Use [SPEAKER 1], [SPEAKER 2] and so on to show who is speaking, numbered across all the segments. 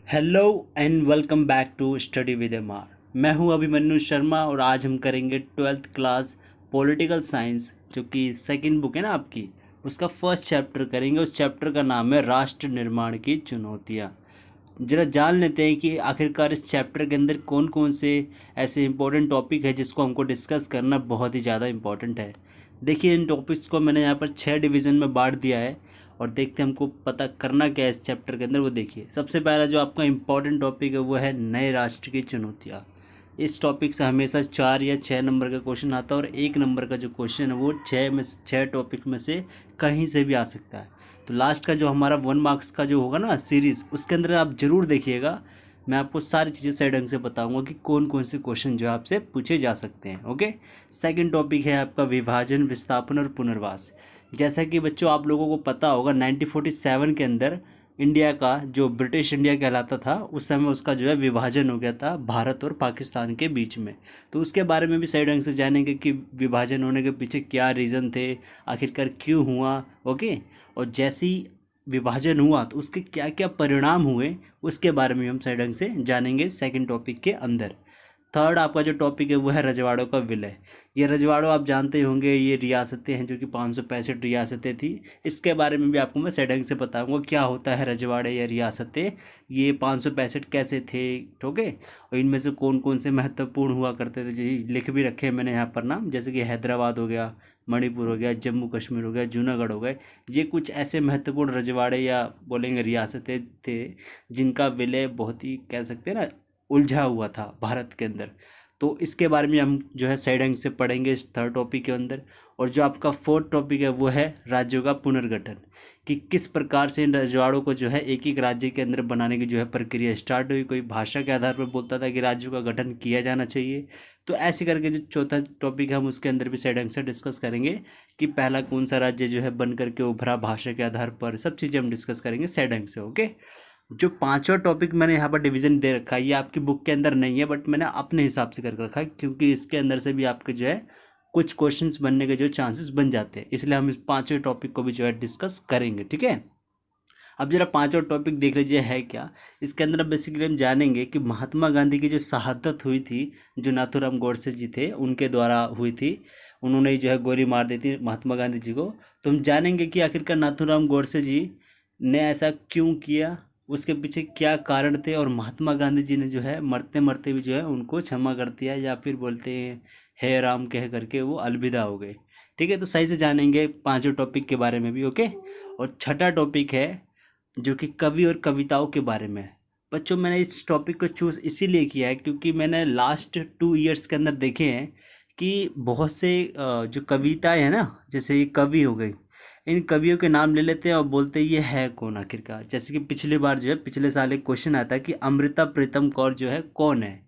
[SPEAKER 1] Hello and welcome back to study with MR. मैं हूं अभिमन्यु शर्मा और आज हम करेंगे 12th क्लास पॉलिटिकल साइंस, जो कि सेकंड बुक है ना आपकी, उसका फर्स्ट चैप्टर करेंगे। उस चैप्टर का नाम है राष्ट्र निर्माण की चुनौतियां। जरा जान लेते हैं कि आखिरकार इस चैप्टर के अंदर कौन कौन से ऐसे इंपॉर्टेंट टॉपिक है जिसको हमको डिस्कस करना बहुत ही ज़्यादा इंपॉर्टेंट है। देखिए, इन टॉपिक्स को मैंने यहाँ पर 6 डिवीज़न में बांट दिया है और देखते हैं हमको पता करना क्या है इस चैप्टर के अंदर। वो देखिए, सबसे पहला जो आपका इंपॉर्टेंट टॉपिक है वो है नए राष्ट्र की चुनौतियाँ। इस टॉपिक से हमेशा 4 या 6 नंबर का क्वेश्चन आता है और 1 नंबर का जो क्वेश्चन है वो 6 टॉपिक में से कहीं से भी आ सकता है। तो लास्ट का जो हमारा 1 मार्क्स का जो होगा ना सीरीज़, उसके अंदर आप ज़रूर देखिएगा। मैं आपको सारी चीज़ें सही ढंग से बताऊंगा कि कौन कौन से क्वेश्चन जो आपसे पूछे जा सकते हैं। ओके। सेकंड टॉपिक है आपका विभाजन, विस्थापन और पुनर्वास। जैसा कि बच्चों आप लोगों को पता होगा, 1947 के अंदर इंडिया का जो ब्रिटिश इंडिया कहलाता था, उस समय उसका जो है विभाजन हो गया था भारत और पाकिस्तान के बीच में। तो उसके बारे में भी सही ढंग से जानेंगे कि विभाजन होने के पीछे क्या रीज़न थे, आखिरकार क्यों हुआ। ओके। और जैसे ही विभाजन हुआ तो उसके क्या क्या परिणाम हुए, उसके बारे में हम सही ढंग से जानेंगे सेकंड टॉपिक के अंदर। थर्ड आपका जो टॉपिक है वो है रजवाड़ों का विलय। ये रजवाड़ों आप जानते होंगे, ये रियासतें हैं जो कि 565 रियासतें थी। इसके बारे में भी आपको मैं सही ढंग से बताऊंगा क्या होता है रजवाड़े या रियासतें, ये 565 कैसे थे। ठीक है। और इनमें से कौन कौन से महत्वपूर्ण हुआ करते थे, जी लिख भी रखे हैं मैंने यहाँ पर नाम, जैसे कि हैदराबाद हो गया, मणिपुर हो गया, जम्मू कश्मीर हो गया, जूनागढ़ हो गए। ये कुछ ऐसे महत्वपूर्ण रजवाड़े या बोलेंगे रियासतें थे जिनका विलय बहुत ही कह सकते हैं ना उलझा हुआ था भारत के अंदर। तो इसके बारे में हम जो है सही ढंग से पढ़ेंगे इस थर्ड टॉपिक के अंदर। और जो आपका फोर्थ टॉपिक है वो है राज्यों का पुनर्गठन, कि किस प्रकार से इन रजवाड़ों को जो है एक एक राज्य के अंदर बनाने की जो है प्रक्रिया स्टार्ट हुई। कोई भाषा के आधार पर बोलता था कि राज्यों का गठन किया जाना चाहिए। तो ऐसे करके जो चौथा टॉपिक है हम उसके अंदर भी सही ढंग से डिस्कस करेंगे कि पहला कौन सा राज्य जो है बन करके उभरा भाषा के आधार पर। सब चीज़ें हम डिस्कस करेंगे सही ढंग से। ओके। जो पांचवा टॉपिक मैंने यहाँ पर डिवीजन दे रखा है, ये आपकी बुक के अंदर नहीं है, बट मैंने अपने हिसाब से कर रखा है क्योंकि इसके अंदर से भी आपके जो है कुछ क्वेश्चंस बनने के जो चांसेस बन जाते हैं, इसलिए हम इस पांचवें टॉपिक को भी जो है डिस्कस करेंगे। ठीक है। अब जरा पांचवा टॉपिक देख लीजिए है क्या। इसके अंदर अब बेसिकली हम जानेंगे कि महात्मा गांधी की जो शहादत हुई थी, जो नाथूराम गोडसे जी थे उनके द्वारा हुई थी, उन्होंने जो है गोली मार दी थी महात्मा गांधी जी को। तो हम जानेंगे कि आखिरकार नाथूराम गोडसे जी ने ऐसा क्यों किया, उसके पीछे क्या कारण थे, और महात्मा गांधी जी ने जो है मरते मरते भी जो है उनको क्षमा कर दिया, या फिर बोलते हैं हे राम कह करके वो अलविदा हो गए। ठीक है। तो सही से जानेंगे पांचों टॉपिक के बारे में भी। ओके। और छठा टॉपिक है जो कि कवि और कविताओं के बारे में है। बच्चों, मैंने इस टॉपिक को चूज़ इसीलिए किया है क्योंकि मैंने लास्ट 2 ईयर्स के अंदर देखे हैं कि बहुत से जो कविताएं हैं ना, जैसे ये कवि हो गई, इन कवियों के नाम ले लेते हैं और बोलते हैं ये है कौन आखिरकार। जैसे कि पिछली बार जो है पिछले साल एक क्वेश्चन आता है कि अमृता प्रीतम कौर जो है कौन है।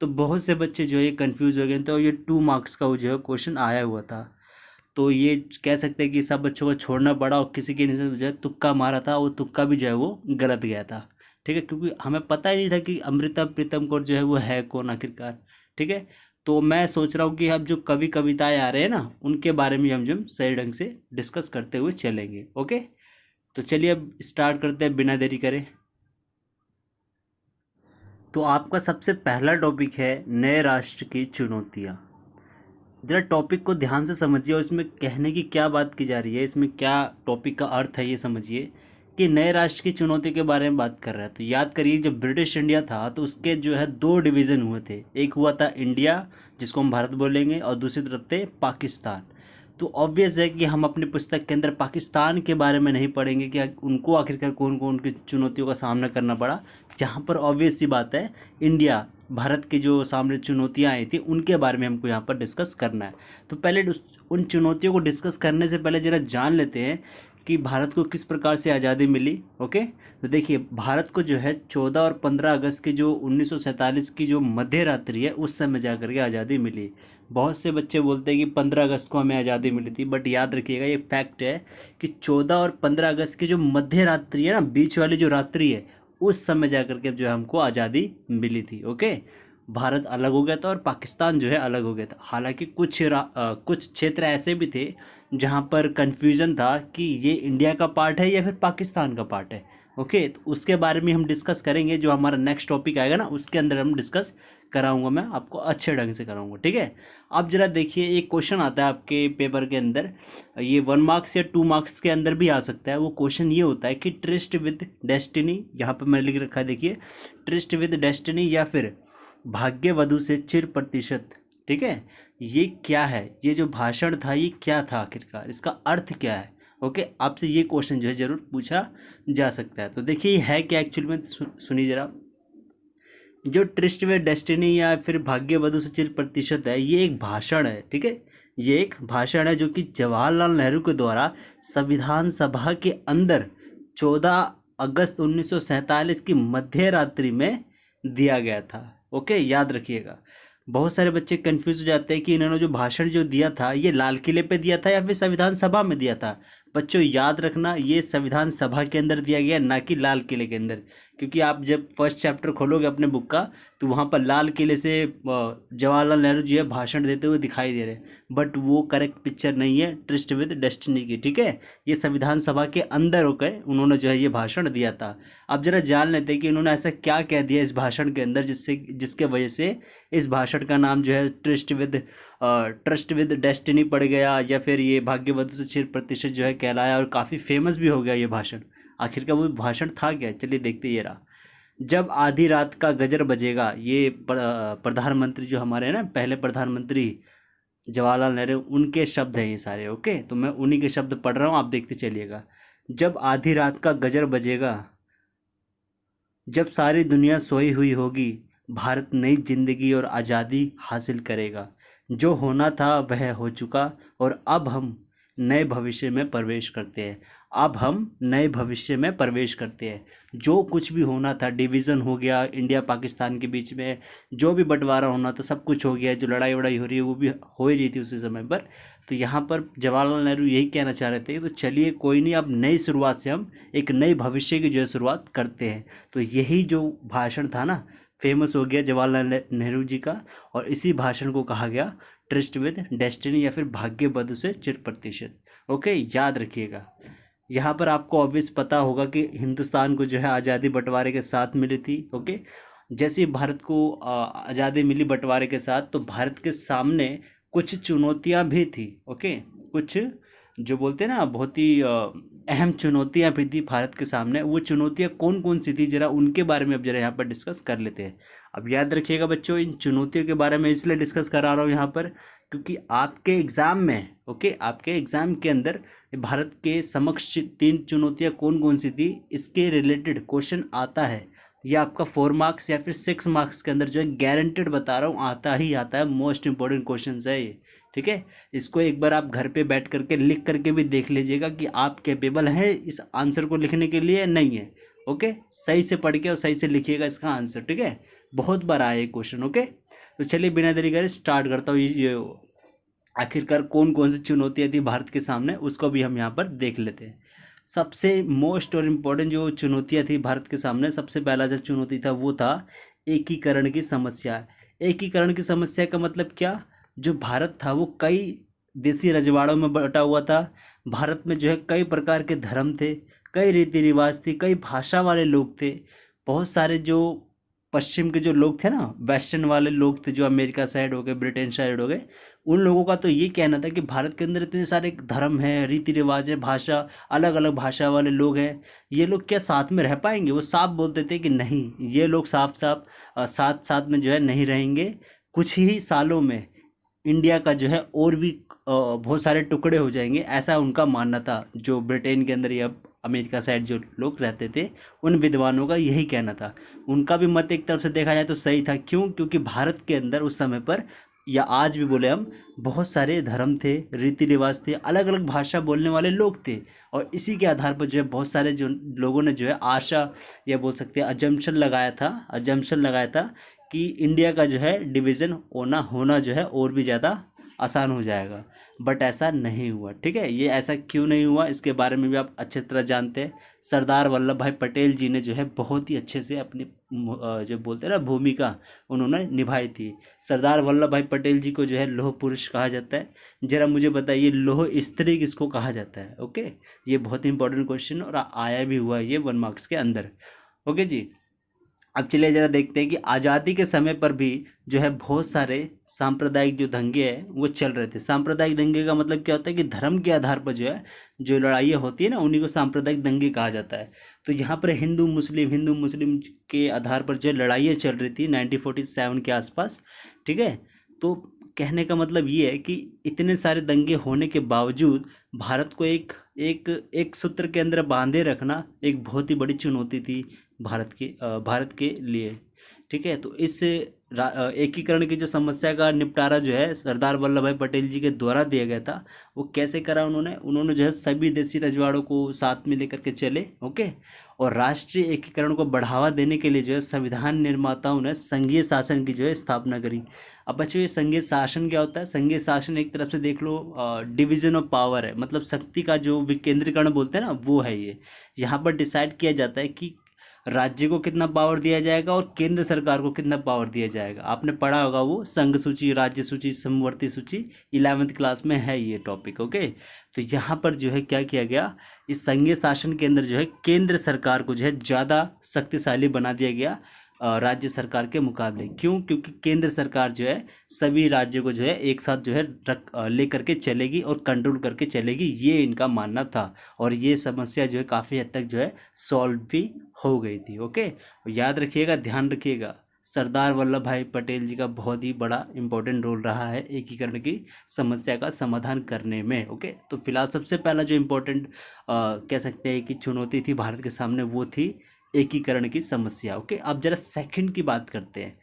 [SPEAKER 1] तो बहुत से बच्चे जो है ये कंफ्यूज हो गए थे और ये 2 मार्क्स का वो जो है क्वेश्चन आया हुआ था। तो ये कह सकते हैं कि सब बच्चों को छोड़ना पड़ा और किसी के ने जो है तुक्का मारा था, वो तुक्का भी जो है वो गलत गया था। ठीक है। क्योंकि हमें पता ही नहीं था कि अमृता प्रीतम कौर जो है वो है कौन आखिरकार। ठीक है। तो मैं सोच रहा हूँ कि अब जो कवि कविताएं आ रहे हैं ना, उनके बारे में हम जो सही ढंग से डिस्कस करते हुए चलेंगे। ओके। तो चलिए अब स्टार्ट करते हैं बिना देरी करे। तो आपका सबसे पहला टॉपिक है नए राष्ट्र की चुनौतियाँ। जरा टॉपिक को ध्यान से समझिए और इसमें कहने की क्या बात की जा रही है, इसमें क्या टॉपिक का अर्थ है, ये समझिए कि नए राष्ट्र की चुनौती के बारे में बात कर रहा है। तो याद करिए, जब ब्रिटिश इंडिया था तो उसके जो है 2 डिवीज़न हुए थे। एक हुआ था इंडिया, जिसको हम भारत बोलेंगे, और दूसरी तरफ थे पाकिस्तान। तो ऑब्वियस है कि हम अपनी पुस्तक के अंदर पाकिस्तान के बारे में नहीं पढ़ेंगे कि उनको आखिरकार कौन कौन की चुनौतियों का सामना करना पड़ा। जहाँ पर ऑब्वियस सी बात है, इंडिया भारत की जो सामने चुनौतियाँ आई थी उनके बारे में हमको यहाँ पर डिस्कस करना है। तो पहले उन चुनौतियों को डिस्कस करने से पहले ज़रा जान लेते हैं कि भारत को किस प्रकार से आज़ादी मिली। ओके। तो देखिए, भारत को जो है 14 और 15 अगस्त की जो 1947 की जो मध्य रात्रि है उस समय जा करके आज़ादी मिली। बहुत से बच्चे बोलते हैं कि 15 अगस्त को हमें आज़ादी मिली थी, बट याद रखिएगा ये फैक्ट है कि 14 और 15 अगस्त की जो मध्य रात्रि है ना, बीच वाली जो रात्रि है, उस समय जा करके जो है हमको आज़ादी मिली थी। ओके। भारत अलग हो गया था और पाकिस्तान जो है अलग हो गया था। हालांकि कुछ क्षेत्र ऐसे भी थे जहां पर कन्फ्यूज़न था कि ये इंडिया का पार्ट है या फिर पाकिस्तान का पार्ट है। ओके, तो उसके बारे में हम डिस्कस करेंगे, जो हमारा नेक्स्ट टॉपिक आएगा ना उसके अंदर हम डिस्कस कराऊंगा, मैं आपको अच्छे ढंग से कराऊंगा, ठीक है। अब जरा देखिए, एक क्वेश्चन आता है आपके पेपर के अंदर, ये 1 मार्क्स या 2 मार्क्स के अंदर भी आ सकता है। वो क्वेश्चन ये होता है कि ट्रिस्ट विद डेस्टिनी, यहाँ पर मैंने लिख रखा है देखिए, ट्रिस्ट विद डेस्टिनी या फिर भाग्य वधु से चिर प्रतिशत, ठीक है। ये क्या है, ये जो भाषण था ये क्या था आखिरकार, इसका अर्थ क्या है। ओके, आपसे ये क्वेश्चन जो है जरूर पूछा जा सकता है। तो देखिए ये है क्या एक्चुअली में, सुनिए जरा। जो ट्रिस्ट विद डेस्टिनी या फिर भाग्य वधु से चिर प्रतिशत है, ये एक भाषण है, ठीक है। ये एक भाषण है जो कि जवाहरलाल नेहरू के द्वारा संविधान सभा के अंदर 14 अगस्त 1947 की मध्य रात्रि में दिया गया था। ओके, याद रखिएगा। बहुत सारे बच्चे कंफ्यूज हो जाते हैं कि इन्होंने जो भाषण जो दिया था ये लाल किले पे दिया था या फिर संविधान सभा में दिया था। बच्चों याद रखना, ये संविधान सभा के अंदर दिया गया, ना कि लाल किले के अंदर। क्योंकि आप जब फर्स्ट चैप्टर खोलोगे अपने बुक का तो वहाँ पर लाल किले से जवाहरलाल नेहरू जी है भाषण देते हुए दिखाई दे रहे हैं, बट वो करेक्ट पिक्चर नहीं है ट्रिस्ट विद डेस्टिनी की, ठीक है। ये संविधान सभा के अंदर होकर उन्होंने जो है ये भाषण दिया था। अब जरा जान लेते हैं कि उन्होंने ऐसा क्या कह दिया इस भाषण के अंदर जिसके वजह से इस भाषण का नाम जो है ट्रस्ट विद डेस्टिनी पड़ गया, या फिर ये भाग्यवधु से चिर प्रतिशत जो है कहलाया और काफ़ी फेमस भी हो गया ये भाषण। आखिरकार वो भाषण था क्या, चलिए देखते ये रहा। जब आधी रात का गजर बजेगा, ये प्रधानमंत्री जो हमारे हैं ना, पहले प्रधानमंत्री जवाहरलाल नेहरू, उनके शब्द हैं ये सारे। ओके, तो मैं उन्हीं के शब्द पढ़ रहा हूँ, आप देखते चलिएगा। जब आधी रात का गजर बजेगा, जब सारी दुनिया सोई हुई होगी, भारत नई जिंदगी और आज़ादी हासिल करेगा। जो होना था वह हो चुका और अब हम नए भविष्य में प्रवेश करते हैं। अब हम नए भविष्य में प्रवेश करते हैं। जो कुछ भी होना था, डिवीज़न हो गया इंडिया पाकिस्तान के बीच में, जो भी बंटवारा होना था सब कुछ हो गया। जो लड़ाई वड़ाई हो रही है वो भी हो ही रही थी उसी समय पर। तो यहाँ पर जवाहरलाल नेहरू यही कहना चाह रहे थे, तो चलिए कोई नहीं, अब नई शुरुआत से हम एक नए भविष्य की जो है शुरुआत करते हैं। तो यही जो भाषण था ना, फेमस हो गया जवाहरलाल नेहरू जी का, और इसी भाषण को कहा गया ट्रस्ट विद डेस्टिनी या फिर भाग्य वधु से चिर प्रतिशत। ओके, याद रखिएगा। यहाँ पर आपको ऑब्वियस पता होगा कि हिंदुस्तान को जो है आज़ादी बंटवारे के साथ मिली थी। ओके, जैसे ही भारत को आज़ादी मिली बंटवारे के साथ, तो भारत के सामने कुछ चुनौतियाँ भी थी। ओके, कुछ जो बोलते हैं ना बहुत ही अहम चुनौतियाँ भी थी भारत के सामने। वो चुनौतियाँ कौन कौन सी थी, जरा उनके बारे में अब जरा यहाँ पर डिस्कस कर लेते हैं। अब याद रखिएगा बच्चों, इन चुनौतियों के बारे में इसलिए डिस्कस करा रहा हूँ यहाँ पर क्योंकि आपके एग्ज़ाम में, ओके, आपके एग्ज़ाम के अंदर भारत के समक्ष 3 चुनौतियाँ कौन कौन सी थी, इसके रिलेटेड क्वेश्चन आता है। ये आपका 4 मार्क्स या फिर 6 मार्क्स के अंदर जो है गारंटेड बता रहा हूँ, आता ही आता है। मोस्ट इंपॉर्टेंट क्वेश्चन है ये, ठीक है। इसको एक बार आप घर पे बैठ करके लिख करके भी देख लीजिएगा कि आप कैपेबल हैं इस आंसर को लिखने के लिए, नहीं है। ओके, सही से पढ़ के और सही से लिखिएगा इसका आंसर, ठीक है। बहुत बार आया ये क्वेश्चन। ओके, तो चलिए बिना देरी करे स्टार्ट करता हूँ। ये आखिरकार कौन कौन सी चुनौतियाँ थी भारत के सामने, उसको भी हम यहाँ पर देख लेते हैं। सबसे मोस्ट और इम्पोर्टेंट जो चुनौतियाँ थी भारत के सामने, सबसे पहला जो चुनौती था वो था एकीकरण की समस्या। एकीकरण की समस्या का मतलब क्या, जो भारत था वो कई देसी रजवाड़ों में बटा हुआ था। भारत में जो है कई प्रकार के धर्म थे, कई रीति रिवाज थी, कई भाषा वाले लोग थे। बहुत सारे जो पश्चिम के जो लोग थे ना, वेस्टर्न वाले लोग थे, जो अमेरिका साइड हो गए, ब्रिटेन साइड हो गए, उन लोगों का तो ये कहना था कि भारत के अंदर इतने सारे धर्म हैं, रीति रिवाज है, भाषा, अलग अलग भाषा वाले लोग हैं, ये लोग क्या साथ में रह पाएंगे। वो साफ बोलते थे कि नहीं, ये लोग साफ साथ साथ में जो है नहीं रहेंगे। कुछ ही सालों में इंडिया का जो है और भी बहुत सारे टुकड़े हो जाएंगे, ऐसा उनका मानना था। जो ब्रिटेन के अंदर या अमेरिका साइड जो लोग रहते थे, उन विद्वानों का यही कहना था। उनका भी मत एक तरफ से देखा जाए तो सही था। क्यों? क्योंकि भारत के अंदर उस समय पर, या आज भी बोले हम, बहुत सारे धर्म थे, रीति रिवाज थे, अलग अलग भाषा बोलने वाले लोग थे, और इसी के आधार पर जो है बहुत सारे जो लोगों ने जो है आशा, या बोल सकते हैं अजम्पशन लगाया था कि इंडिया का जो है डिवीज़न होना जो है और भी ज़्यादा आसान हो जाएगा, बट ऐसा नहीं हुआ। ठीक है, ये ऐसा क्यों नहीं हुआ इसके बारे में भी आप अच्छे तरह जानते हैं। सरदार वल्लभ भाई पटेल जी ने जो है बहुत ही अच्छे से अपनी जो बोलते हैं ना भूमिका उन्होंने निभाई थी। सरदार वल्लभ भाई पटेल जी को जो है लौह पुरुष कहा जाता है। जरा मुझे बताइए लौह स्त्री किसको कहा जाता है? ओके, ये बहुत ही इंपॉर्टेंट क्वेश्चन और आया भी हुआ है ये 1 मार्क्स के अंदर। ओके जी, अब चलिए जरा देखते हैं कि आज़ादी के समय पर भी जो है बहुत सारे सांप्रदायिक जो दंगे हैं वो चल रहे थे। सांप्रदायिक दंगे का मतलब क्या होता है कि धर्म के आधार पर जो है जो लड़ाइयाँ होती है ना उन्हीं को सांप्रदायिक दंगे कहा जाता है। तो यहाँ पर हिंदू मुस्लिम के आधार पर जो लड़ाइयाँ चल रही थी 1947 के आसपास। ठीक है, तो कहने का मतलब ये है कि इतने सारे दंगे होने के बावजूद भारत को एक एक एक सूत्र के अंदर बांधे रखना एक बहुत ही बड़ी चुनौती थी भारत के लिए। ठीक है, तो इस एकीकरण की जो समस्या का निपटारा जो है सरदार वल्लभ भाई पटेल जी के द्वारा दिया गया था। वो कैसे करा उन्होंने जो है सभी देशी रजवाड़ों को साथ में लेकर के चले। ओके, और राष्ट्रीय एकीकरण को बढ़ावा देने के लिए जो है संविधान निर्माताओं ने संघीय शासन की जो है स्थापना करी। अब बच्चों ये संघीय शासन क्या होता है? संघीय शासन एक तरफ से देख लो डिवीजन ऑफ पावर है, मतलब शक्ति का जो विकेंद्रीकरण बोलते हैं ना वो है ये। यहाँ पर डिसाइड किया जाता है कि राज्य को कितना पावर दिया जाएगा और केंद्र सरकार को कितना पावर दिया जाएगा। आपने पढ़ा होगा वो संघ सूची, राज्य सूची, समवर्ती सूची, 11वीं क्लास में है ये टॉपिक। ओके, तो यहाँ पर जो है क्या किया गया, इस संघीय शासन के अंदर जो है केंद्र सरकार को जो है ज़्यादा शक्तिशाली बना दिया गया राज्य सरकार के मुकाबले। क्यों? क्योंकि केंद्र सरकार जो है सभी राज्यों को जो है एक साथ जो है लेकर के चलेगी और कंट्रोल करके चलेगी, ये इनका मानना था। और ये समस्या जो है काफ़ी हद तक जो है सॉल्व भी हो गई थी। ओके, याद रखिएगा, ध्यान रखिएगा, सरदार वल्लभ भाई पटेल जी का बहुत ही बड़ा इंपॉर्टेंट रोल रहा है एकीकरण की समस्या का समाधान करने में। ओके, तो फिलहाल सबसे पहला जो इम्पोर्टेंट कह सकते हैं कि चुनौती थी भारत के सामने वो थी एकीकरण की समस्या। ओके, अब जरा सेकंड की बात करते हैं।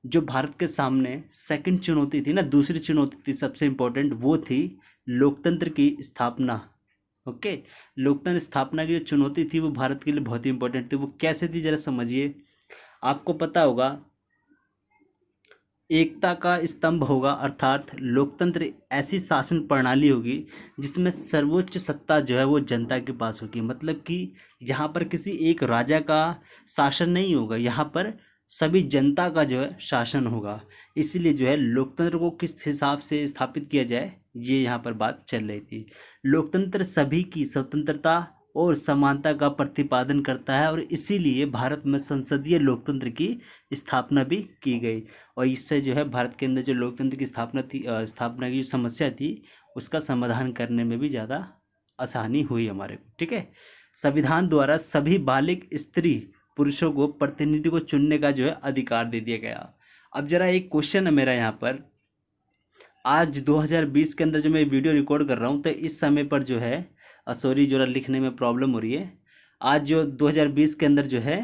[SPEAKER 1] जो भारत के सामने सेकंड चुनौती थी ना, दूसरी चुनौती थी सबसे इम्पोर्टेंट, वो थी लोकतंत्र की स्थापना। ओके, लोकतंत्र स्थापना की जो चुनौती थी वो भारत के लिए बहुत ही इंपॉर्टेंट थी। वो कैसे थी जरा समझिए। आपको पता होगा एकता का स्तंभ होगा, अर्थात लोकतंत्र ऐसी शासन प्रणाली होगी जिसमें सर्वोच्च सत्ता जो है वो जनता के पास होगी। मतलब कि यहाँ पर किसी एक राजा का शासन नहीं होगा, यहाँ पर सभी जनता का जो है शासन होगा। इसीलिए जो है लोकतंत्र को किस हिसाब से स्थापित किया जाए ये यहाँ पर बात चल रही थी। लोकतंत्र सभी की स्वतंत्रता और समानता का प्रतिपादन करता है और इसीलिए भारत में संसदीय लोकतंत्र की स्थापना भी की गई। और इससे जो है भारत के अंदर जो लोकतंत्र की स्थापना की जो समस्या थी उसका समाधान करने में भी ज़्यादा आसानी हुई हमारे को। ठीक है, संविधान द्वारा सभी बालिग स्त्री पुरुषों को प्रतिनिधि को चुनने का जो है अधिकार दे दिया गया। अब जरा एक क्वेश्चन है मेरा यहाँ पर, आज 2020 के अंदर जो मैं वीडियो रिकॉर्ड कर रहा हूँ तो इस समय पर जो है सॉरी जरा लिखने में प्रॉब्लम हो रही है। आज जो 2020 के अंदर जो है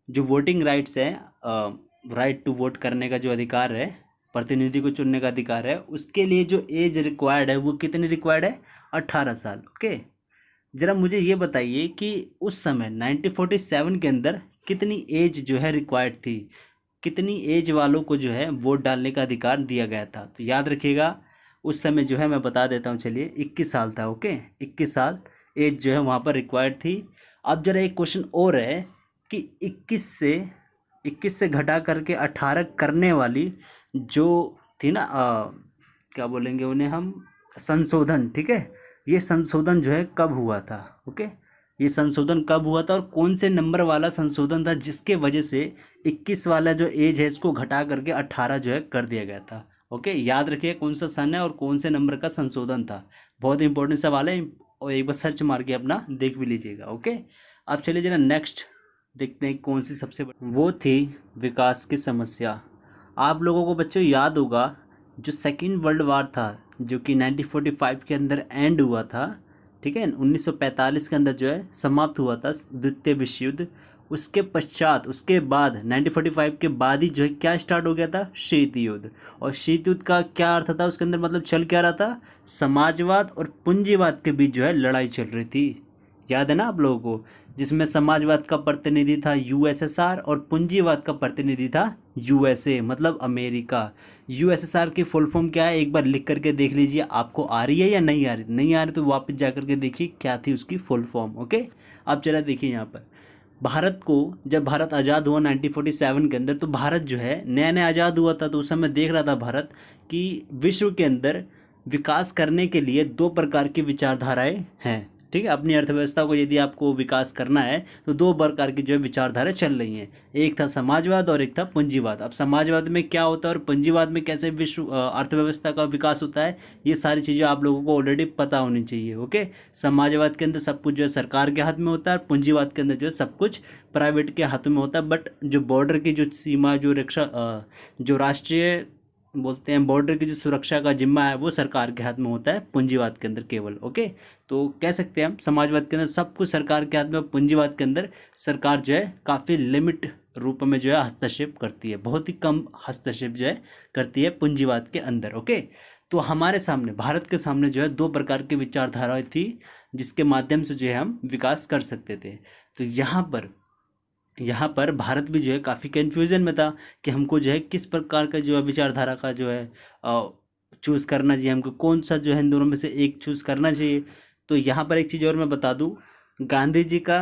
[SPEAKER 1] जो वोटिंग राइट्स है, राइट टू वोट करने का जो अधिकार है, प्रतिनिधि को चुनने का अधिकार है, उसके लिए जो एज रिक्वायर्ड है वो कितनी रिक्वायर्ड है? 18 साल। ओके, ज़रा मुझे ये बताइए कि उस समय 1947 के अंदर कितनी एज जो है रिक्वायर्ड थी, कितनी एज वालों को जो है वोट डालने का अधिकार दिया गया था? तो याद रखिएगा उस समय जो है मैं बता देता हूँ, चलिए 21 साल था। ओके, 21 साल एज जो है वहाँ पर रिक्वायर्ड थी। अब जरा एक क्वेश्चन और है कि 21 से घटा करके 18 करने वाली जो थी ना क्या बोलेंगे उन्हें हम, संशोधन। ठीक है, ये संशोधन जो है कब हुआ था? ओके, ये संशोधन कब हुआ था और कौन से नंबर वाला संशोधन था जिसके वजह से 21 वाला जो एज है इसको घटा करके 18 जो है कर दिया गया था? ओके, याद रखिए कौन सा सन है और कौन से नंबर का संशोधन था। बहुत इंपॉर्टेंट सवाल है और एक बार सर्च मार के अपना देख भी लीजिएगा। ओके, अब चलिए जरा नेक्स्ट देखते हैं कौन सी सबसे बड़ी, वो थी विकास की समस्या। आप लोगों को बच्चों याद होगा जो सेकेंड वर्ल्ड वार था जो कि 1945 के अंदर एंड हुआ था। ठीक है, 1945 के अंदर जो है समाप्त हुआ था द्वितीय विश्व युद्ध। उसके पश्चात उसके बाद 1945 के बाद ही जो है क्या स्टार्ट हो गया था? शीत युद्ध। और शीत युद्ध का क्या अर्थ था उसके अंदर, मतलब चल क्या रहा था? समाजवाद और पूंजीवाद के बीच जो है लड़ाई चल रही थी। याद है ना आप लोगों को, जिसमें समाजवाद का प्रतिनिधि था यूएसएसआर और पूंजीवाद का प्रतिनिधि था यूएसए, मतलब अमेरिका। यूएसएसआर की फुल फॉर्म क्या है, एक बार लिख करके देख लीजिए, आपको आ रही है या नहीं आ रही, नहीं आ रही तो वापस जा करके देखिए क्या थी उसकी फुल फॉर्म। ओके, अब चला देखिए यहाँ पर भारत को, जब भारत आज़ाद हुआ 1947 के अंदर, तो भारत जो है नया नया आज़ाद हुआ था, तो उस समय देख रहा था भारत कि विश्व के अंदर विकास करने के लिए दो प्रकार की विचारधाराएं हैं। ठीक है, अपनी अर्थव्यवस्था को यदि आपको विकास करना है तो दो प्रकार की जो है विचारधाराएं चल रही हैं, एक था समाजवाद और एक था पूंजीवाद। अब समाजवाद में क्या होता है और पूंजीवाद में कैसे विश्व अर्थव्यवस्था का विकास होता है, ये सारी चीज़ें आप लोगों को ऑलरेडी पता होनी चाहिए। ओके, समाजवाद के अंदर सब कुछ जो है सरकार के हाथ में होता है, पूंजीवाद के अंदर जो है सब कुछ प्राइवेट के हाथ में होता है। बट जो बॉर्डर की जो सीमा, जो रक्षा, जो राष्ट्रीय बोलते हैं बॉर्डर की जो सुरक्षा का जिम्मा है, वो सरकार के हाथ में होता है पूंजीवाद के अंदर केवल। ओके, तो कह सकते हैं हम समाजवाद के अंदर सब कुछ सरकार के हाथ में, पूंजीवाद के अंदर सरकार जो है काफ़ी लिमिट रूप में जो है हस्तक्षेप करती है, बहुत ही कम हस्तक्षेप जो है करती है पूंजीवाद के अंदर। ओके, तो हमारे सामने, भारत के सामने जो है दो प्रकार की विचारधाराएं थी जिसके माध्यम से जो है हम विकास कर सकते थे। तो यहाँ पर भारत भी जो है काफ़ी कन्फ्यूज़न में था कि हमको जो है किस प्रकार का जो है विचारधारा का जो है चूज़ करना चाहिए, हमको कौन सा जो है इन दोनों में से एक चूज़ करना चाहिए। तो यहाँ पर एक चीज़ और मैं बता दूँ, गांधी जी का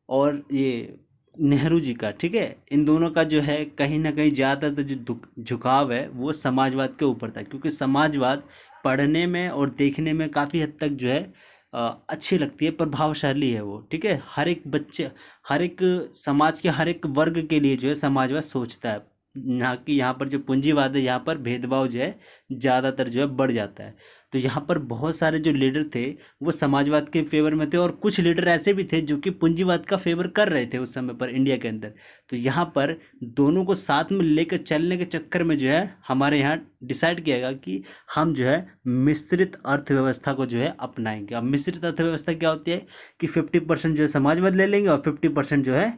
[SPEAKER 1] और ये नेहरू जी का, ठीक है, इन दोनों का जो है कहीं ना कहीं ज़्यादातर जो झुकाव है वो समाजवाद के ऊपर था, क्योंकि समाजवाद पढ़ने में और देखने में काफ़ी हद तक जो है अच्छी लगती है, प्रभावशाली है वो। ठीक है, हर एक बच्चे, हर एक समाज के हर एक वर्ग के लिए जो है समाजवाद सोचता है, ना कि यहाँ पर जो पूंजीवाद है यहाँ पर भेदभाव जो है ज़्यादातर जो है बढ़ जाता है। तो यहाँ पर बहुत सारे जो लीडर थे वो समाजवाद के फेवर में थे, और कुछ लीडर ऐसे भी थे जो कि पूंजीवाद का फेवर कर रहे थे उस समय पर इंडिया के अंदर। तो यहाँ पर दोनों को साथ में लेकर चलने के चक्कर में जो है हमारे यहाँ डिसाइड किया गया कि हम जो है मिश्रित अर्थव्यवस्था को जो है अपनाएंगे। अब मिश्रित अर्थव्यवस्था क्या होती है कि 50% जो है समाजवाद ले लेंगे और 50% जो है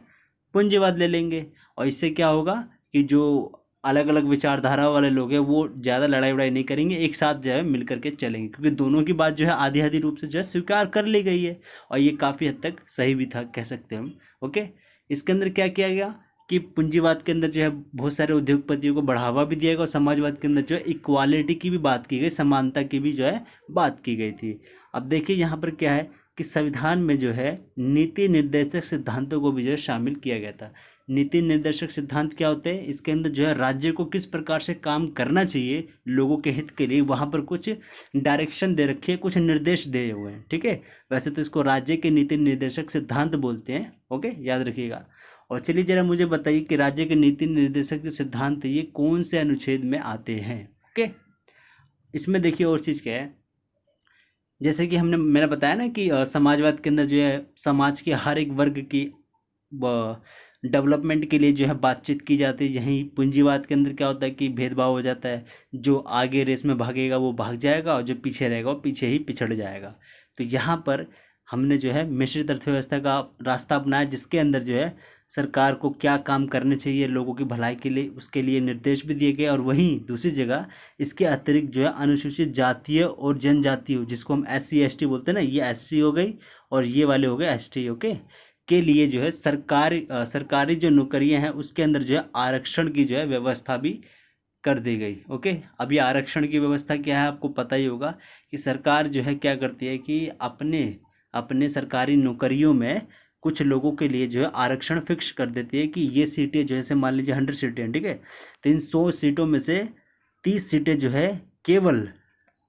[SPEAKER 1] पूंजीवाद ले लेंगे, और इससे क्या होगा कि जो अलग अलग विचारधारा वाले लोग हैं वो ज़्यादा लड़ाई वड़ाई नहीं करेंगे, एक साथ जो है मिल करके चलेंगे, क्योंकि दोनों की बात जो है आधी आधी रूप से जो है स्वीकार कर ली गई है, और ये काफ़ी हद तक सही भी था कह सकते हैं हम। ओके, इसके अंदर क्या किया गया कि पूंजीवाद के अंदर जो है बहुत सारे उद्योगपतियों को बढ़ावा भी दिया गया, और समाजवाद के अंदर जो है इक्वालिटी की भी बात की गई, समानता की भी जो है बात की गई थी। अब देखिए यहाँ पर क्या है कि संविधान में जो है नीति निर्देशक सिद्धांतों को भी जो है शामिल किया गया था। नीति निर्देशक सिद्धांत क्या होते हैं, इसके अंदर जो है राज्य को किस प्रकार से काम करना चाहिए लोगों के हित के लिए, वहाँ पर कुछ डायरेक्शन दे रखी है, कुछ निर्देश दिए हुए हैं। ठीक है, वैसे तो इसको राज्य के नीति निर्देशक सिद्धांत बोलते हैं। ओके, याद रखिएगा। और चलिए जरा मुझे बताइए कि राज्य के नीति निर्देशक जो सिद्धांत है ये कौन से अनुच्छेद में आते हैं। ओके, इसमें देखिए और चीज़ क्या है, जैसे कि मैंने बताया ना कि समाजवाद के अंदर जो है समाज के हर एक वर्ग की डेवलपमेंट के लिए जो है बातचीत की जाती है। यहीं पूंजीवाद के अंदर क्या होता है कि भेदभाव हो जाता है, जो आगे रेस में भागेगा वो भाग जाएगा और जो पीछे रहेगा वो पीछे ही पिछड़ जाएगा। तो यहाँ पर हमने जो है मिश्रित अर्थव्यवस्था का रास्ता अपनाया, जिसके अंदर जो है सरकार को क्या काम करने चाहिए लोगों की भलाई के लिए, उसके लिए निर्देश भी दिए गए। और वहीं दूसरी जगह इसके अतिरिक्त जो है अनुसूचित जातीय और जनजातीय, जिसको हम SC ST बोलते हैं ना, ये SC हो गई और ये वाले हो गए ST। ओके, के लिए जो है सरकारी जो नौकरियां हैं उसके अंदर जो है आरक्षण की जो है व्यवस्था भी कर दी गई। ओके, अब ये आरक्षण की व्यवस्था क्या है आपको पता ही होगा कि सरकार जो है क्या करती है कि अपने अपने सरकारी नौकरियों में कुछ लोगों के लिए जो है आरक्षण फिक्स कर देती है कि ये सीटें जो है, से मान लीजिए 100 सीटें हैं, ठीक है, तो इन 100 सीटों में से 30 सीटें जो है केवल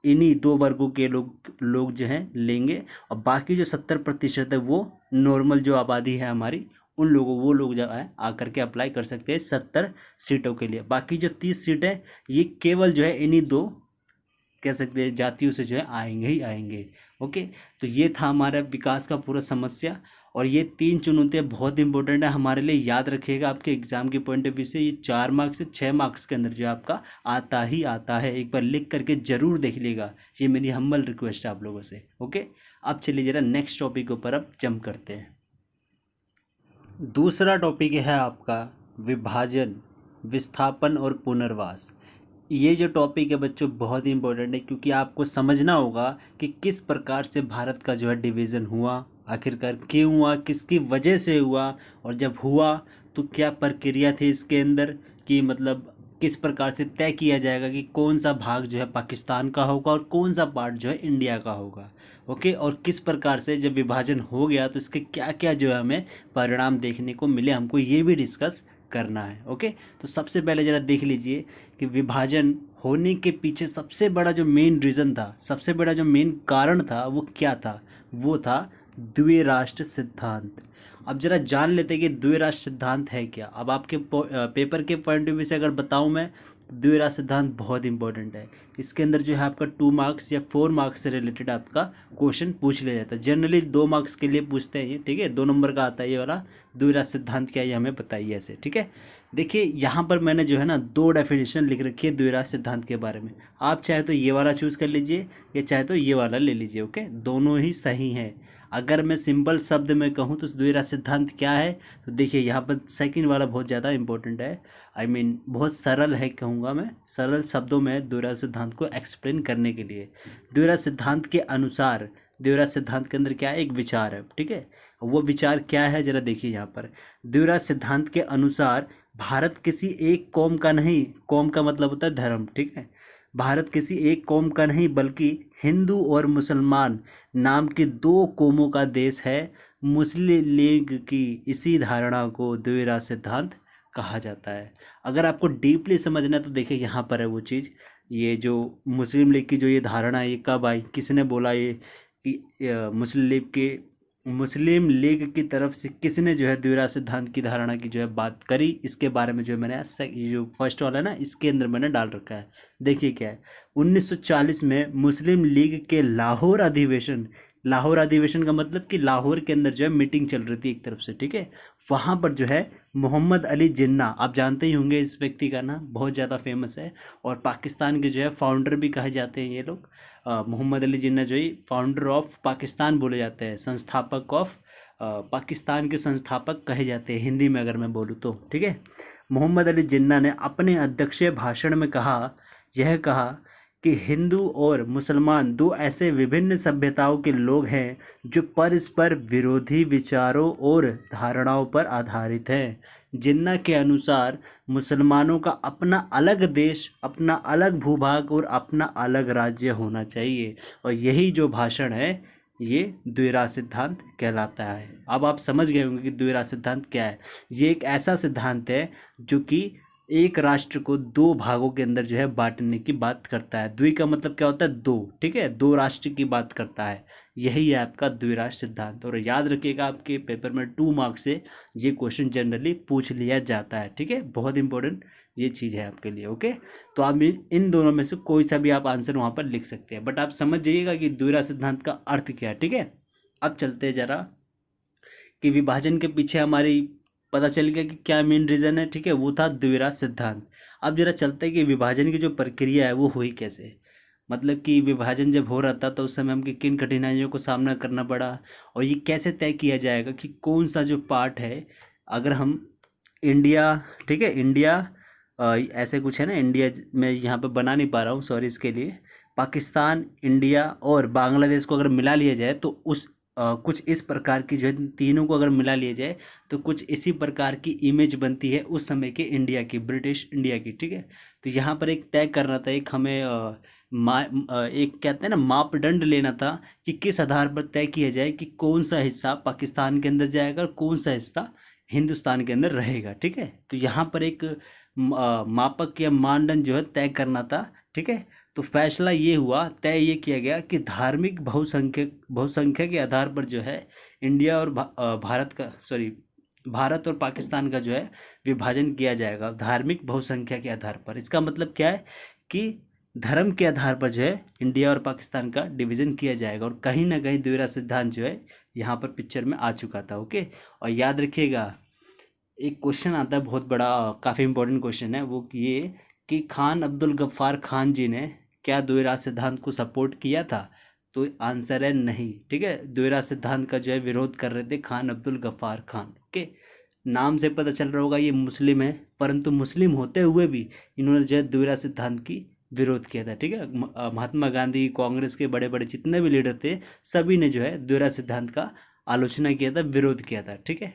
[SPEAKER 1] इन्हीं दो वर्गों के लोग जो हैं लेंगे, और बाकी जो 70% है वो नॉर्मल जो आबादी है हमारी, उन लोगों वो लोग जो है आकर के अप्लाई कर सकते हैं 70 सीटों के लिए। बाकी जो 30 सीटें ये केवल जो है इन्हीं दो कह सकते हैं जातियों से जो है आएंगे ही आएंगे। ओके, तो ये था हमारा विकास का पूरा समस्या, और ये 3 चुनौतियाँ बहुत इंपॉर्टेंट है हमारे लिए, याद रखिएगा आपके एग्जाम के पॉइंट ऑफ व्यू से। ये 4 मार्क्स से 6 मार्क्स के अंदर जो आपका आता ही आता है, एक बार लिख करके जरूर देख लीजिएगा, ये मेरी हम्बल रिक्वेस्ट है आप लोगों से। ओके, अब चलिए जरा नेक्स्ट टॉपिक के ऊपर अब जंप करते हैं। दूसरा टॉपिक है आपका विभाजन, विस्थापन और पुनर्वास। ये जो टॉपिक है बच्चों बहुत ही इंपॉर्टेंट है, क्योंकि आपको समझना होगा कि किस प्रकार से भारत का जो है डिवीज़न हुआ, आखिरकार क्यों हुआ, किसकी वजह से हुआ, और जब हुआ तो क्या प्रक्रिया थी इसके अंदर, कि मतलब किस प्रकार से तय किया जाएगा कि कौन सा भाग जो है पाकिस्तान का होगा और कौन सा पार्ट जो है इंडिया का होगा। ओके, और किस प्रकार से जब विभाजन हो गया तो इसके क्या क्या जो है हमें परिणाम देखने को मिले, हमको ये भी डिस्कस करना है। ओके, तो सबसे पहले ज़रा देख लीजिए कि विभाजन होने के पीछे सबसे बड़ा जो मेन रीज़न था, सबसे बड़ा जो मेन कारण था वो क्या था, वो था द्विराष्ट्र सिद्धांत। अब जरा जान लेते हैं कि द्विराष्ट्र सिद्धांत है क्या। अब आपके पेपर के पॉइंट ऑफ व्यू से अगर बताऊं मैं, तो द्विराष्ट्र सिद्धांत बहुत इंपॉर्टेंट है। इसके अंदर जो है आपका 2 मार्क्स या 4 मार्क्स से रिलेटेड आपका क्वेश्चन पूछ लिया जाता है। जनरली 2 मार्क्स के लिए पूछते हैं ये, ठीक है, 2 नंबर का आता है ये वाला। द्विराष्ट्र सिद्धांत क्या है ये हमें बताइए ऐसे, ठीक है। देखिए यहाँ पर मैंने जो है ना 2 डेफिनेशन लिख रखी है द्विराष्ट्र सिद्धांत के बारे में। आप चाहे तो ये वाला चूज़ कर लीजिए या चाहे तो ये वाला ले लीजिए। ओके, दोनों ही सही हैं। अगर मैं सिंपल शब्द में कहूँ तो द्विराष्ट्र सिद्धांत क्या है, तो देखिए यहाँ पर सेकंड वाला बहुत ज़्यादा इंपॉर्टेंट है। बहुत सरल है कहूँगा मैं, सरल शब्दों में द्विराष्ट्र सिद्धांत को एक्सप्लेन करने के लिए। द्विराष्ट्र सिद्धांत के अनुसार, द्विराष्ट्र सिद्धांत के अंदर क्या है, एक विचार है, ठीक है। वो विचार क्या है जरा देखिए यहाँ पर। द्विराष्ट्र सिद्धांत के अनुसार भारत किसी एक कौम का नहीं, कौम का मतलब होता है धर्म, ठीक है। भारत किसी एक कौम का नहीं बल्कि हिंदू और मुसलमान नाम की 2 कौमों का देश है। मुस्लिम लीग की इसी धारणा को द्विराष्ट्र सिद्धांत कहा जाता है। अगर आपको डीपली समझना है तो देखिए यहाँ पर है वो चीज़। ये जो मुस्लिम लीग की जो ये धारणा है ये कब आई, किसने बोला ये, कि मुस्लिम लीग की तरफ से किसने जो है द्विराष्ट्र सिद्धांत की धारणा की जो है बात करी, इसके बारे में जो है मैंने ये जो फर्स्ट वाला है ना इसके अंदर मैंने डाल रखा है। देखिए क्या है, 1940 में मुस्लिम लीग के लाहौर अधिवेशन, लाहौर अधिवेशन का मतलब कि लाहौर के अंदर जो है मीटिंग चल रही थी एक तरफ से, ठीक है। वहाँ पर जो है मोहम्मद अली जिन्ना, आप जानते ही होंगे इस व्यक्ति का नाम, बहुत ज़्यादा फेमस है और पाकिस्तान के जो है फाउंडर भी कहे जाते हैं ये लोग। मोहम्मद अली जिन्ना जो है फाउंडर ऑफ पाकिस्तान बोले जाते हैं, संस्थापक ऑफ पाकिस्तान के संस्थापक कहे जाते हैं हिंदी में अगर मैं बोलूँ तो, ठीक है। मोहम्मद अली जिन्ना ने अपने अध्यक्षीय भाषण में यह कहा कि हिंदू और मुसलमान 2 ऐसे विभिन्न सभ्यताओं के लोग हैं जो परस्पर विरोधी विचारों और धारणाओं पर आधारित हैं। जिन्ना के अनुसार मुसलमानों का अपना अलग देश, अपना अलग भूभाग और अपना अलग राज्य होना चाहिए, और यही जो भाषण है ये द्विराष्ट्र सिद्धांत कहलाता है। अब आप समझ गए होंगे कि द्विराष्ट्र सिद्धांत क्या है। ये एक ऐसा सिद्धांत है जो कि एक राष्ट्र को 2 भागों के अंदर जो है बांटने की बात करता है। द्वि का मतलब क्या होता है, 2, ठीक है, 2 राष्ट्र की बात करता है। यही है आपका द्विराष्ट्र सिद्धांत। और याद रखिएगा आपके पेपर में 2 मार्क्स से ये क्वेश्चन जनरली पूछ लिया जाता है, ठीक है, बहुत इंपॉर्टेंट ये चीज़ है आपके लिए। ओके, तो आप इन दोनों में से कोई सा भी आप आंसर वहाँ पर लिख सकते हैं, बट आप समझ जाइएगा कि द्विराष्ट्र सिद्धांत का अर्थ क्या है, ठीक है। अब चलते हैं जरा कि विभाजन के पीछे हमारी पता चल गया कि क्या मेन रीज़न है, ठीक है, वो था द्विराष्ट्र सिद्धांत। अब जरा चलते हैं कि विभाजन की जो प्रक्रिया है वो हुई कैसे, मतलब कि विभाजन जब हो रहा था तो उस समय हमको किन कठिनाइयों को सामना करना पड़ा, और ये कैसे तय किया जाएगा कि कौन सा जो पार्ट है, अगर हम इंडिया, ठीक है, इंडिया ऐसे कुछ है ना, इंडिया मैं यहाँ पे बना नहीं पा रहा हूँ, सॉरी इसके लिए। पाकिस्तान, इंडिया और बांग्लादेश को अगर मिला लिया जाए तो कुछ इस प्रकार की जो है, तीनों को अगर मिला लिया जाए तो कुछ इसी प्रकार की इमेज बनती है उस समय के इंडिया की, ब्रिटिश इंडिया की, ठीक है। तो यहाँ पर एक तय करना था, एक हमें एक कहते हैं ना मापदंड लेना था कि किस आधार पर तय किया जाए कि कौन सा हिस्सा पाकिस्तान के अंदर जाएगा और कौन सा हिस्सा हिंदुस्तान के अंदर रहेगा, ठीक है। तो यहाँ पर एक मापक या मानदंड जो है तय करना था, ठीक है। तो फैसला ये हुआ, तय ये किया गया कि धार्मिक बहुसंख्या के आधार पर जो है इंडिया और भारत और पाकिस्तान का जो है विभाजन किया जाएगा धार्मिक बहुसंख्या के आधार पर। इसका मतलब क्या है कि धर्म के आधार पर जो है इंडिया और पाकिस्तान का डिवीज़न किया जाएगा, और कहीं ना कहीं द्विराष्ट्र सिद्धांत जो है यहाँ पर पिक्चर में आ चुका था। ओके, और याद रखिएगा एक क्वेश्चन आता है बहुत बड़ा, काफ़ी इंपॉर्टेंट क्वेश्चन है, वो ये कि खान अब्दुल गफ्फार खान जी ने क्या द्विराष्ट्र सिद्धांत को सपोर्ट किया था, तो आंसर है नहीं, ठीक है। द्विराष्ट्र सिद्धांत का जो है विरोध कर रहे थे खान अब्दुल गफ्फार खान। ओके, नाम से पता चल रहा होगा ये मुस्लिम है, परंतु मुस्लिम होते हुए भी इन्होंने जो है द्विराष्ट्र सिद्धांत की विरोध किया था, ठीक है। महात्मा गांधी, कांग्रेस के बड़े बड़े जितने भी लीडर थे सभी ने जो है द्विराष्ट्र सिद्धांत का आलोचना किया था, विरोध किया था। ठीक है,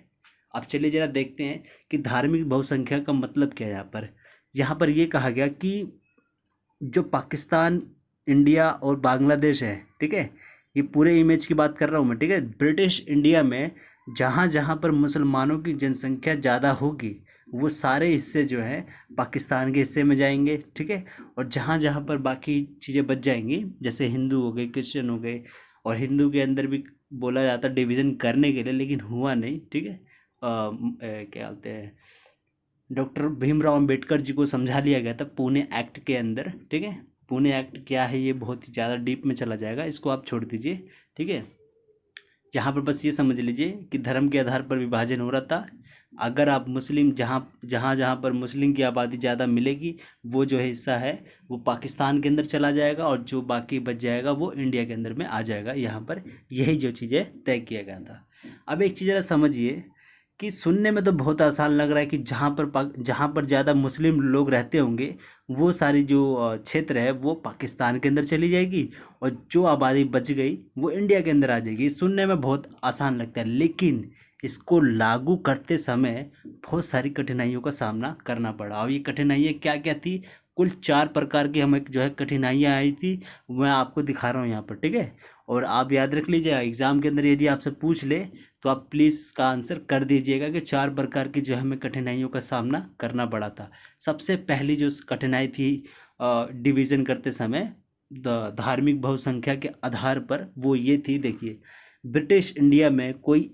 [SPEAKER 1] अब चलिए जरा देखते हैं कि धार्मिक बहुसंख्यक का मतलब क्या है। यहाँ पर ये कहा गया कि जो पाकिस्तान, इंडिया और बांग्लादेश है, ठीक है, ये पूरे इमेज की बात कर रहा हूँ मैं। ठीक है, ब्रिटिश इंडिया में जहाँ जहाँ पर मुसलमानों की जनसंख्या ज़्यादा होगी वो सारे हिस्से जो है पाकिस्तान के हिस्से में जाएंगे। ठीक है, और जहाँ जहाँ पर बाकी चीज़ें बच जाएंगी, जैसे हिंदू हो गए, क्रिश्चियन हो गए, और हिंदू के अंदर भी बोला जाता डिवीज़न करने के लिए, लेकिन हुआ नहीं। ठीक है, क्या बोलते हैं, डॉक्टर भीमराव अंबेडकर जी को समझा लिया गया था पुणे एक्ट के अंदर। ठीक है, पुणे एक्ट क्या है ये बहुत ही ज़्यादा डीप में चला जाएगा, इसको आप छोड़ दीजिए। ठीक है, यहाँ पर बस ये समझ लीजिए कि धर्म के आधार पर विभाजन हो रहा था। अगर आप मुस्लिम, जहाँ जहाँ जहाँ पर मुस्लिम की आबादी ज़्यादा मिलेगी वो जो हिस्सा है वो पाकिस्तान के अंदर चला जाएगा, और जो बाकी बच जाएगा वो इंडिया के अंदर में आ जाएगा। यहाँ पर यही जो चीज़ें तय किया गया था। अब एक चीज़ ज़रा समझिए कि सुनने में तो बहुत आसान लग रहा है कि जहाँ पर ज़्यादा मुस्लिम लोग रहते होंगे वो सारी जो क्षेत्र है वो पाकिस्तान के अंदर चली जाएगी, और जो आबादी बच गई वो इंडिया के अंदर आ जाएगी। सुनने में बहुत आसान लगता है, लेकिन इसको लागू करते समय बहुत सारी कठिनाइयों का सामना करना पड़ा। और ये कठिनाइयाँ क्या क्या थी, कुल 4 प्रकार की हमें जो है कठिनाइयाँ आई थी, मैं आपको दिखा रहा हूँ यहाँ पर। ठीक है, और आप याद रख लीजिएगा, एग्ज़ाम के अंदर यदि आपसे पूछ ले तो आप प्लीज़ इसका आंसर कर दीजिएगा कि 4 प्रकार की जो हमें कठिनाइयों का सामना करना पड़ा था। सबसे पहली जो कठिनाई थी डिवीज़न करते समय धार्मिक बहुसंख्या के आधार पर, वो ये थी, देखिए, ब्रिटिश इंडिया में कोई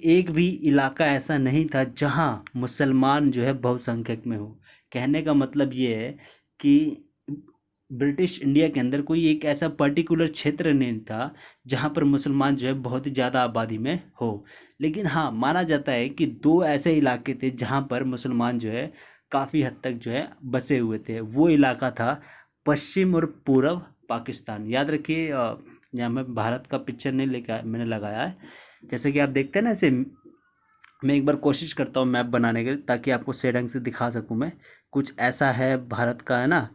[SPEAKER 1] एक भी इलाका ऐसा नहीं था जहां मुसलमान जो है बहुसंख्यक में हो। कहने का मतलब ये है कि ब्रिटिश इंडिया के अंदर कोई एक ऐसा पर्टिकुलर क्षेत्र नहीं था जहां पर मुसलमान जो है बहुत ही ज़्यादा आबादी में हो। लेकिन हाँ, माना जाता है कि 2 ऐसे इलाके थे जहां पर मुसलमान जो है काफ़ी हद तक जो है बसे हुए थे। वो इलाका था पश्चिम और पूर्व पाकिस्तान। याद रखिए, यहाँ मैं भारत का पिक्चर नहीं लेकर मैंने लगाया है। जैसे कि आप देखते हैं ना, ऐसे मैं एक बार कोशिश करता हूँ मैप बनाने के लिए, ताकि आपको सही ढंग से दिखा सकूँ। मैं कुछ ऐसा है भारत का, है ना,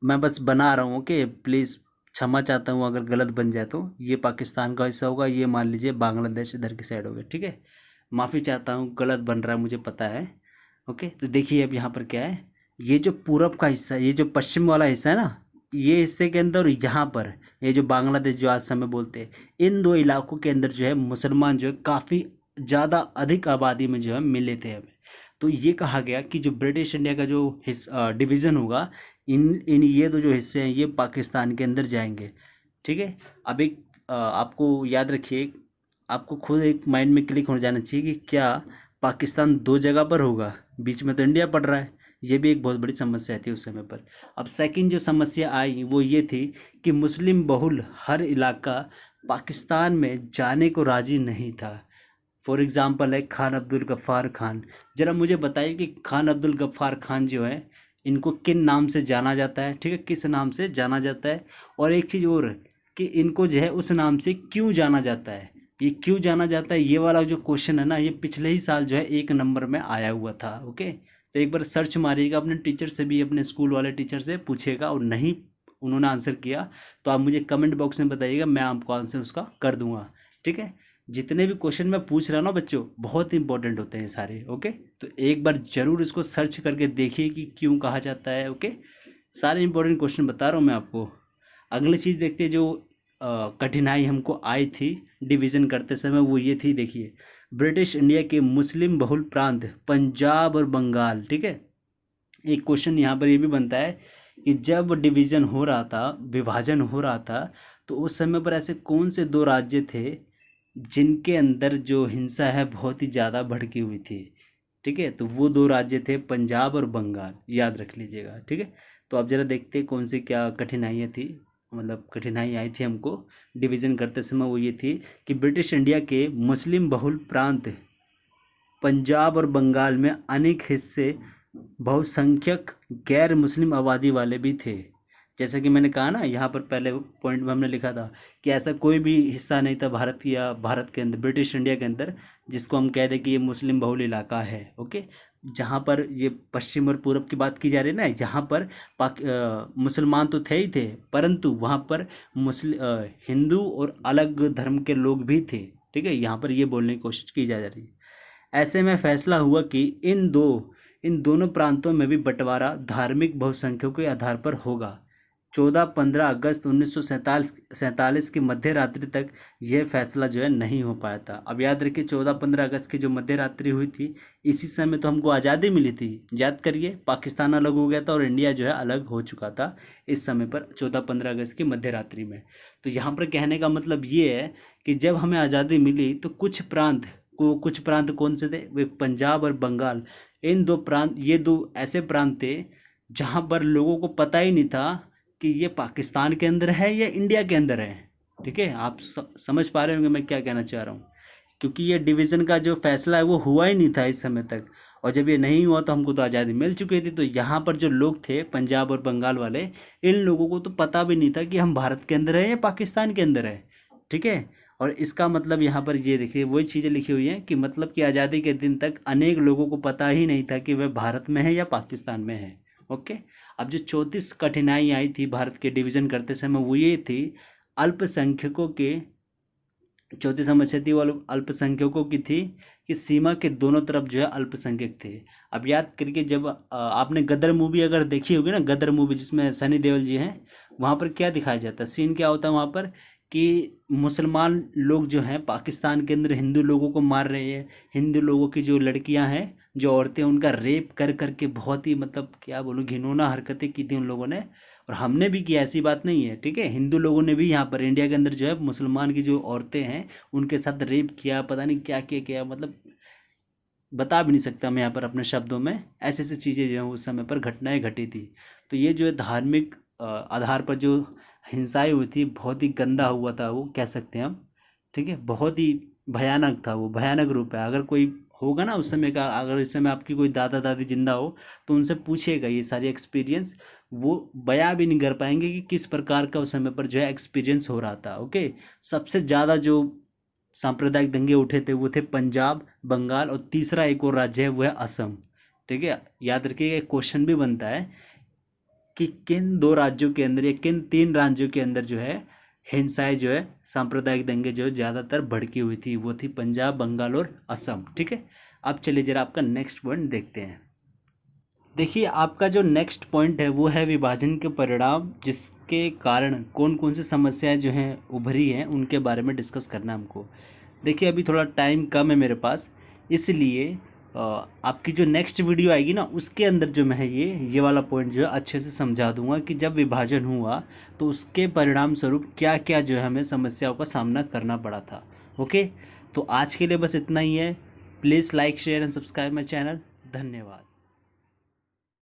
[SPEAKER 1] मैं बस बना रहा हूँ कि प्लीज़ क्षमा चाहता हूँ अगर गलत बन जाए तो। ये पाकिस्तान का हिस्सा होगा, ये मान लीजिए बांग्लादेश इधर की साइड हो गया। ठीक है, माफ़ी चाहता हूँ, गलत बन रहा है, मुझे पता है। ओके, तो देखिए अब यहाँ पर क्या है, ये जो पूरब का हिस्सा, ये जो पश्चिम वाला हिस्सा है ना, ये हिस्से के अंदर यहाँ पर ये जो बांग्लादेश जो आज समय बोलते हैं, इन 2 इलाकों के अंदर जो है मुसलमान जो है काफ़ी ज़्यादा अधिक आबादी में जो है मिले थे हमें। तो ये कहा गया कि जो ब्रिटिश इंडिया का जो डिवीज़न होगा, इन इन ये जो हिस्से हैं ये पाकिस्तान के अंदर जाएंगे। ठीक है, अब एक आपको याद रखिए, आपको खुद एक माइंड में क्लिक हो जाना चाहिए कि क्या पाकिस्तान 2 जगह पर होगा, बीच में तो इंडिया पड़ रहा है। ये भी एक बहुत बड़ी समस्या थी उस समय पर। अब सेकंड जो समस्या आई वो ये थी कि मुस्लिम बहुल हर इलाका पाकिस्तान में जाने को राजी नहीं था। फॉर एग्ज़ाम्पल है खान अब्दुल गफ्फार खान। ज़रा मुझे बताइए कि खान अब्दुल गफ्फार खान जो है, इनको किन नाम से जाना जाता है? ठीक है, किस नाम से जाना जाता है? और एक चीज़ और, कि इनको जो है उस नाम से क्यों जाना जाता है? ये क्यों जाना जाता है, ये वाला जो क्वेश्चन है ना, ये पिछले ही साल जो है 1 नंबर में आया हुआ था। ओके, तो एक बार सर्च मारिएगा, अपने टीचर से भी, अपने स्कूल वाले टीचर से पूछिएगा, और नहीं उन्होंने आंसर किया तो आप मुझे कमेंट बॉक्स में बताइएगा, मैं आपको आंसर उसका कर दूंगा। ठीक है, जितने भी क्वेश्चन मैं पूछ रहा हूँ ना बच्चों, बहुत इंपॉर्टेंट होते हैं सारे। ओके, तो एक बार जरूर इसको सर्च करके देखिए कि क्यों कहा जाता है। ओके, सारे इंपॉर्टेंट क्वेश्चन बता रहा हूँ मैं आपको। अगली चीज़ देखते हैं, जो कठिनाई हमको आई थी डिवीज़न करते समय, वो ये थी, देखिए, ब्रिटिश इंडिया के मुस्लिम बहुल प्रांत पंजाब और बंगाल। ठीक है, एक क्वेश्चन यहाँ पर ये भी बनता है कि जब डिवीज़न हो रहा था, विभाजन हो रहा था, तो उस समय पर ऐसे कौन से 2 राज्य थे जिनके अंदर जो हिंसा है बहुत ही ज़्यादा भड़की हुई थी? ठीक है, तो वो 2 राज्य थे पंजाब और बंगाल, याद रख लीजिएगा। ठीक है, तो अब ज़रा देखते हैं कौन सी क्या कठिनाइयाँ थी, मतलब कठिनाई आई थी हमको डिवीज़न करते समय। वो ये थी कि ब्रिटिश इंडिया के मुस्लिम बहुल प्रांत पंजाब और बंगाल में अनेक हिस्से बहुसंख्यक गैर मुस्लिम आबादी वाले भी थे। जैसे कि मैंने कहा ना, यहाँ पर पहले पॉइंट में हमने लिखा था कि ऐसा कोई भी हिस्सा नहीं था भारत की या भारत के अंदर, ब्रिटिश इंडिया के अंदर, जिसको हम कह दें कि ये मुस्लिम बहुल इलाका है। ओके, जहाँ पर ये पश्चिम और पूरब की बात की जा रही है ना, यहाँ पर मुसलमान तो थे ही थे, परंतु वहाँ पर हिंदू और अलग धर्म के लोग भी थे। ठीक है, यहाँ पर ये बोलने की कोशिश की जा रही है। ऐसे में फैसला हुआ कि इन दोनों प्रांतों में भी बंटवारा धार्मिक बहुसंख्यकों के आधार पर होगा। 14-15 अगस्त 1947 की मध्य रात्रि तक यह फैसला जो है नहीं हो पाया था। अब याद रखिए, 14-15 अगस्त की जो मध्य रात्रि हुई थी, इसी समय तो हमको आज़ादी मिली थी। याद करिए, पाकिस्तान अलग हो गया था और इंडिया जो है अलग हो चुका था इस समय पर, 14-15 अगस्त की मध्य रात्रि में। तो यहाँ पर कहने का मतलब ये है कि जब हमें आज़ादी मिली तो कुछ प्रांत कौन से थे, वे पंजाब और बंगाल, इन दो प्रांत, ये दो ऐसे प्रांत थे जहाँ पर लोगों को पता ही नहीं था कि ये पाकिस्तान के अंदर है या इंडिया के अंदर है। ठीक है, आप समझ पा रहे होंगे मैं क्या कहना चाह रहा हूँ, क्योंकि ये डिवीज़न का जो फैसला है वो हुआ ही नहीं था इस समय तक, और जब ये नहीं हुआ तो हमको तो आज़ादी मिल चुकी थी। तो यहाँ पर जो लोग थे पंजाब और बंगाल वाले, इन लोगों को तो पता भी नहीं था कि हम भारत के अंदर है या पाकिस्तान के अंदर है। ठीक है, और इसका मतलब यहाँ पर ये देखिए, वही चीज़ें लिखी हुई हैं कि मतलब कि आज़ादी के दिन तक अनेक लोगों को पता ही नहीं था कि वह भारत में है या पाकिस्तान में है। ओके, अब जो 34 कठिनाई आई थी भारत के डिवीज़न करते समय, वो ये थी अल्पसंख्यकों के, चौथी समस्या थी वो अल्पसंख्यकों की थी कि सीमा के दोनों तरफ जो है अल्पसंख्यक थे। अब याद करके, जब आपने गदर मूवी अगर देखी होगी ना, गदर मूवी जिसमें सनी देओल जी हैं, वहाँ पर क्या दिखाया जाता है, सीन क्या होता है वहाँ पर कि मुसलमान लोग जो हैं पाकिस्तान के अंदर हिंदू लोगों को मार रहे हैं, हिंदू लोगों की जो लड़कियां हैं, जो औरतें, उनका रेप कर करके बहुत ही, मतलब क्या बोलूँ, घिनौना हरकतें की थी उन लोगों ने, और हमने भी किया, ऐसी बात नहीं है। ठीक है, हिंदू लोगों ने भी यहाँ पर इंडिया के अंदर जो है मुसलमान की जो औरतें हैं उनके साथ रेप किया, पता नहीं क्या किया, मतलब बता भी नहीं सकता मैं यहाँ पर अपने शब्दों में। ऐसे ऐसी चीज़ें जो हैं उस समय पर घटनाएं घटी थी। तो ये जो है धार्मिक आधार पर जो हिंसाएं हुई थी, बहुत ही गंदा हुआ था वो, कह सकते हैं हम। ठीक है, बहुत ही भयानक था वो, भयानक रूप है। अगर कोई होगा ना उस समय का, अगर इस समय आपकी कोई दादा दादी जिंदा हो तो उनसे पूछिएगा ये सारी एक्सपीरियंस, वो बयां भी नहीं कर पाएंगे कि किस प्रकार का उस समय पर जो है एक्सपीरियंस हो रहा था। ओके, सबसे ज़्यादा जो सांप्रदायिक दंगे उठे थे वो थे पंजाब, बंगाल, और तीसरा एक और राज्य है वो है असम। ठीक है, याद रखिएगा, एक क्वेश्चन भी बनता है कि किन 2 राज्यों के अंदर या किन 3 राज्यों के अंदर जो है हिंसाएं, जो है सांप्रदायिक दंगे जो ज़्यादातर भड़की हुई थी, वो थी पंजाब, बंगाल और असम। ठीक है, अब चलिए जरा आपका नेक्स्ट पॉइंट देखते हैं। देखिए, आपका जो नेक्स्ट पॉइंट है वो है विभाजन के परिणाम, जिसके कारण कौन कौन सी समस्याएं जो हैं उभरी हैं उनके बारे में डिस्कस करना है हमको। देखिए, अभी थोड़ा टाइम कम है मेरे पास, इसलिए आपकी जो नेक्स्ट वीडियो आएगी ना, उसके अंदर जो मैं ये वाला पॉइंट जो है अच्छे से समझा दूंगा कि जब विभाजन हुआ तो उसके परिणाम स्वरूप क्या क्या जो है हमें समस्याओं का सामना करना पड़ा था। ओके, तो आज के लिए बस इतना ही है। Please like, share and subscribe my channel. धन्यवाद।